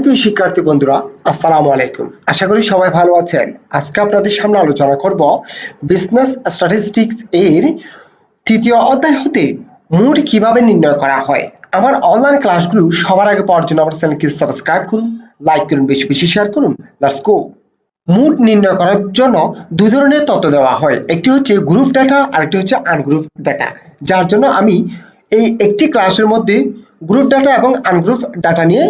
প্রিয় শিক্ষার্থী বন্ধুরা, আসসালামু আলাইকুম। আশা করি সবাই ভালো আছেন। আজকে আপনাদের সামনে আলোচনা করব বিজনেস স্ট্যাটিস্টিক্স এর তৃতীয় অধ্যায় হতে মুড কিভাবে নির্ণয় করা হয়। আমার অনলাইন ক্লাসগুলো সবার আগে পাওয়ার জন্য আমার চ্যানেলকে সাবস্ক্রাইব করুন, লাইক করুন, বেশি বেশি শেয়ার করুন। Let's go. মুড নির্ণয় করার জন্য দুই ধরনের তথ্য দেওয়া হয়, একটি হচ্ছে গ্রুপ ডাটা আর একটি হচ্ছে আনগ্রুপ ডাটা। যার জন্য আমি এই একটি ক্লাসের মধ্যে গ্রুপ ডাটা এবং আনগ্রুপ ডাটা নিয়ে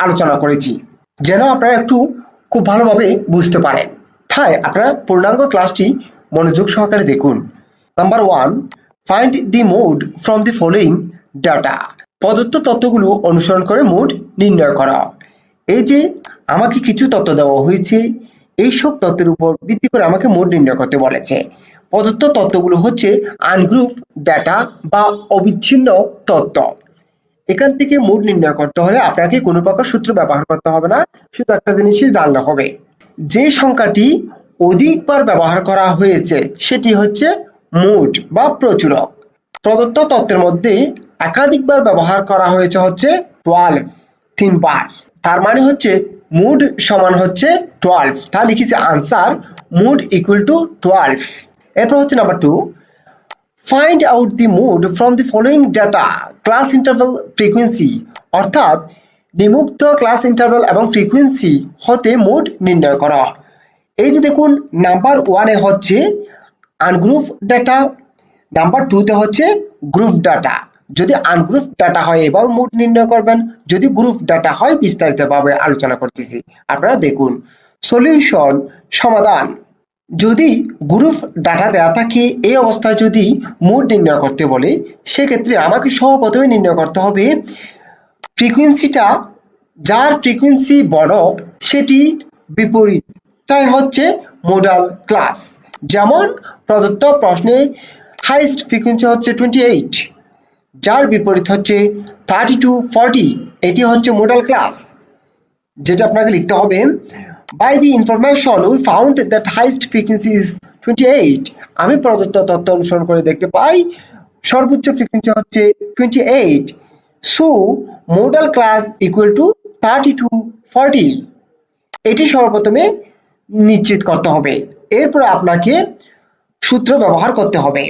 আলোচনা করেছি, যেন আপনারা একটু খুব ভালোভাবে বুঝতে পারেন। তাই আপনারা পূর্ণাঙ্গ ক্লাসটি মনোযোগ সহকারে দেখুন। Number 1, find the mode from the following data. প্রদত্ত তথ্যগুলো অনুসরণ করে মুড নির্ণয় করা। এই যে আমাকে কিছু তথ্য দেওয়া হয়েছে, এইসব তথ্যের উপর ভিত্তি করে আমাকে মুড নির্ণয় করতে বলেছে। প্রদত্ত তথ্যগুলো হচ্ছে আনগ্রুপ ডাটা বা অবিচ্ছিন্ন তথ্য। এখান থেকে মুড নির্ণয় করতে হলে আপনাকে কোনো প্রকার সূত্র ব্যবহার করতে হবে না, শুধু একটা জিনিসই জানলে হবে। যে সংখ্যাটি অধিকবার ব্যবহার করা হয়েছে সেটি হচ্ছে মুড বা প্রচুরক। প্রদত্ত তথ্যের মধ্যে একাধিকবার ব্যবহার করা হয়েছে হচ্ছে 12, 3 বার। তার মানে হচ্ছে মুড সমান হচ্ছে 12। তা লিখেছে আনসার মুড ইকুয়াল টু 12। এরপর হচ্ছে number 2, find out the mode from the following data, class interval, frequency. অর্থাৎ নিম্নোক্ত ক্লাস ইন্টারভাল এবং ফ্রিকোয়েন্সি হতে মুড নির্ণয় করা। এই যে দেখুন, নাম্বার 1 এ হচ্ছে আনগ্রুপ ডাটা, নাম্বার 2 তে হচ্ছে গ্রুপ ডাটা। যদি আনগ্রুপ ডাটা হয় এবার মুড নির্ণয় করবেন, যদি গ্রুপ ডাটা হয় বিস্তারিতভাবে আলোচনা করতেছি, আপনারা দেখুন। সলিউশন, সমাধান। যদি গ্রুপ ডাটা দেওয়া থাকে, এই অবস্থায় যদি মুড নির্ণয় করতে বলে, সেক্ষেত্রে আমাকে সর্বপ্রথমে নির্ণয় করতে হবে ফ্রিকোয়েন্সিটা। যার ফ্রিকোয়েন্সি বড় সেটি বিপরীত, তাই হচ্ছে মোডাল ক্লাস। যেমন প্রদত্ত প্রশ্নে হাইয়েস্ট ফ্রিকোয়েন্সি হচ্ছে 28, যার বিপরীত হচ্ছে 32, 40, এটি হচ্ছে মোডাল ক্লাস। যেটা আপনাকে লিখতে হবে, by the information we found that highest frequency is 28। আমি প্রদত্ত তথ্য অনুসরণ করে দেখতে পাই সর্বোচ্চ ফ্রিকোয়েন্সি হচ্ছে 28। So modal class equal to 32, 40। এটি সর্বপ্রথমে নিশ্চিত করতে হবে। এরপর আপনাকে সূত্র ব্যবহার করতে হবে।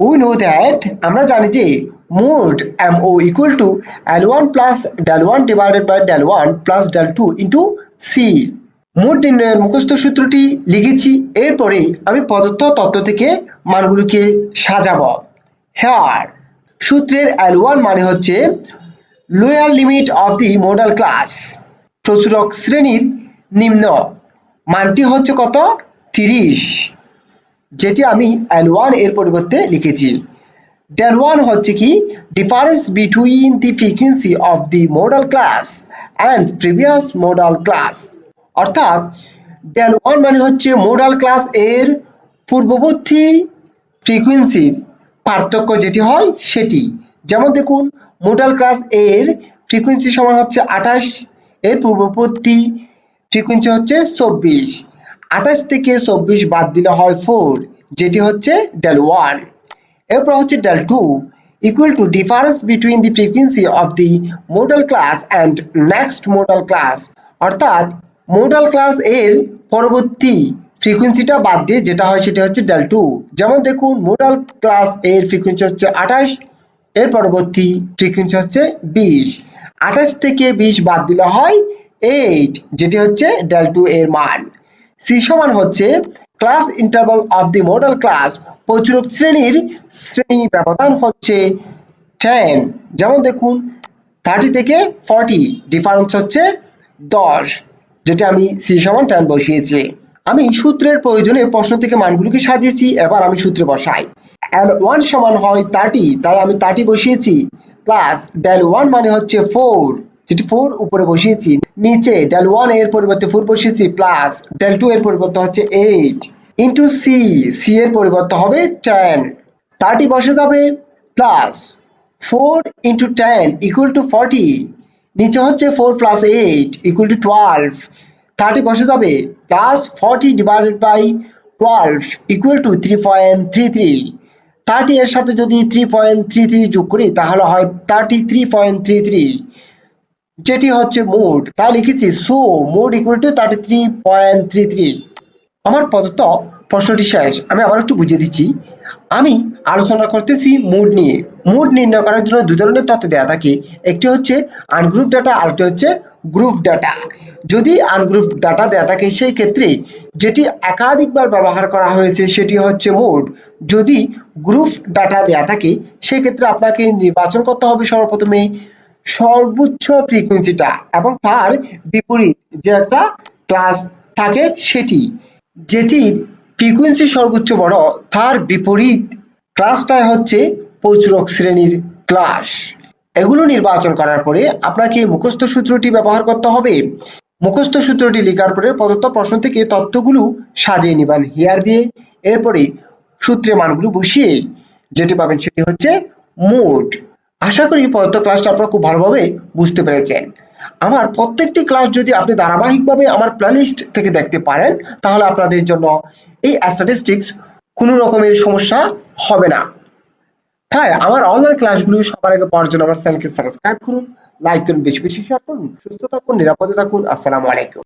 we know that, আমরা জানি যে mode mo equal to L1 plus del1 divided by del1 plus del2 into C। Mode নির্ণয়ের মুখস্থ সূত্রটি লিখেছি। এরপরে আমি প্রদত্ত তথ্য থেকে মানগুলোকে সাজাবো। হেয়ার সূত্রের L1 মানে হচ্ছে lower limit of the modal class, প্রচুরক শ্রেণীর নিম্ন মানটি হচ্ছে কত, 30, যেটি আমি L1 এর পরিবর্তে লিখেছি। del1 হচ্ছে কি, difference between the frequency of the modal class and previous modal class. অর্থাৎ del1 মানে হচ্ছে মোডাল ক্লাস এর পূর্ববর্তী ফ্রিকোয়েন্সির পার্থক্য যেটি হয় সেটি। যেমন দেখুন, মোডাল ক্লাস এর ফ্রিকোয়েন্সি সমান হচ্ছে 28, এর পূর্ববর্তী ফ্রিকোয়েন্সি হচ্ছে 24। 28 থেকে 24 বাদ দিলে হয় 4, যেটি হচ্ছে del1। এরপর হচ্ছে del2 equal to difference between the frequency of the modal class and next modal class। অর্থাৎ মোডাল ক্লাস এর পরবর্তী ফ্রিকোয়েন্সিটা বাদ দিয়ে যেটা হয় সেটা হচ্ছে del2। যেমন দেখুন, মোডাল ক্লাস এর ফ্রিকোয়েন্সি হচ্ছে 28, এর পরবর্তী ফ্রিকোয়েন্সি হচ্ছে 20। 28 থেকে 20 বাদ দিলে হয় 8, যেটি হচ্ছে del2 এর মান। সি সমান হচ্ছে class interval of the modal class, প্রচুরক শ্রেণীর শ্রেণী ব্যবধান হচ্ছে 10। যেমন দেখুন, 30 থেকে 40 ডিফারেন্স হচ্ছে 10, যেটা আমি সি সমান 10 বসিয়েছি। আমি সূত্রের প্রয়োজনে প্রশ্ন থেকে মানগুলোকে সাজিয়েছি। এবার আমি সূত্রে বসাই। L1 সমান হয় 30, তাই আমি 30 বসিয়েছি, প্লাস del1 মানে হচ্ছে 4, যেটি 4 উপরে বসিয়েছি, নিচে del1 এর পরিবর্তে 4 বসিয়েছি, প্লাস del2 এর পরিবর্তে হচ্ছে 8 ইন্টু সি, সি এর পরিবর্তে হবে 10। 30 বসে যাবে, প্লাস 4 ইন্টু 10 ইকুয়াল টু 40, নিচে হচ্ছে 4 প্লাস 8 ইকুয়াল টু 12। 30 বসে যাবে, plus 40 divided by 12 equal to 3.33। 30 এর সাথে যদি 3.33 যোগ করি তাহলে হয় 33.33, যেটি হচ্ছে মোড, তাই লিখেছি সো মোড ইকুয়াল টু 33.33। আমার প্রদত্ত প্রশ্নটি শেষ, আমি আবার একটু বুঝিয়ে দিচ্ছি। আমি আলোচনা করতেছি মুড নিয়ে। মুড নির্ণয় করার জন্য দুই ধরনের তথ্য দেওয়া থাকে, একটি হচ্ছে আনগ্রুপ ডাটা, আরেকটি হচ্ছে গ্রুপ ডাটা। যদি আনগ্রুপ ডাটা দেওয়া থাকে সেই ক্ষেত্রে যেটি একাধিকবার ব্যবহার করা হয়েছে সেটি হচ্ছে মুড। যদি গ্রুপ ডাটা দেওয়া থাকে সেক্ষেত্রে আপনাকে নির্বাচন করতে হবে সর্বপ্রথমে সর্বোচ্চ ফ্রিকোয়েন্সিটা এবং তার বিপরীত যে একটা ক্লাস থাকে সেটি, যেটির ফ্রিকোয়েন্সি সর্বোচ্চ বড় তার বিপরীত ক্লাসটাই হচ্ছে প্রচুরক শ্রেণীর ক্লাস। এগুলো নির্বাচন করার পরে আপনাকে মুখস্থ সূত্রটি ব্যবহার করতে হবে। মুখস্থ সূত্রটি লেখার পরে প্রদত্ত প্রশ্ন থেকে তথ্যগুলো সাজিয়ে নিবেন হিয়ার দিয়ে, এরপরে সূত্রে মানগুলো বসিয়ে যেটি পাবেন সেটি হচ্ছে মোড। আশা করি প্রদত্ত ক্লাসটা আপনারা খুব ভালোভাবে বুঝতে পেরেছেন। আমার প্রত্যেকটি ক্লাস যদি আপনি ধারাবাহিকভাবে আমার প্লেলিস্ট থেকে দেখতে পারেন তাহলে আপনাদের জন্য এই স্ট্যাটিস্টিক্স কোনো রকমের সমস্যা হবে না। তাই আমার অনলাইন ক্লাসগুলো সবার আগে পাওয়ার জন্য আমার চ্যানেলকে সাবস্ক্রাইব করুন, লাইক করুন, বেশি বেশি শেয়ার করুন। সুস্থ থাকুন, নিরাপদে থাকুন। আসসালামু আলাইকুম।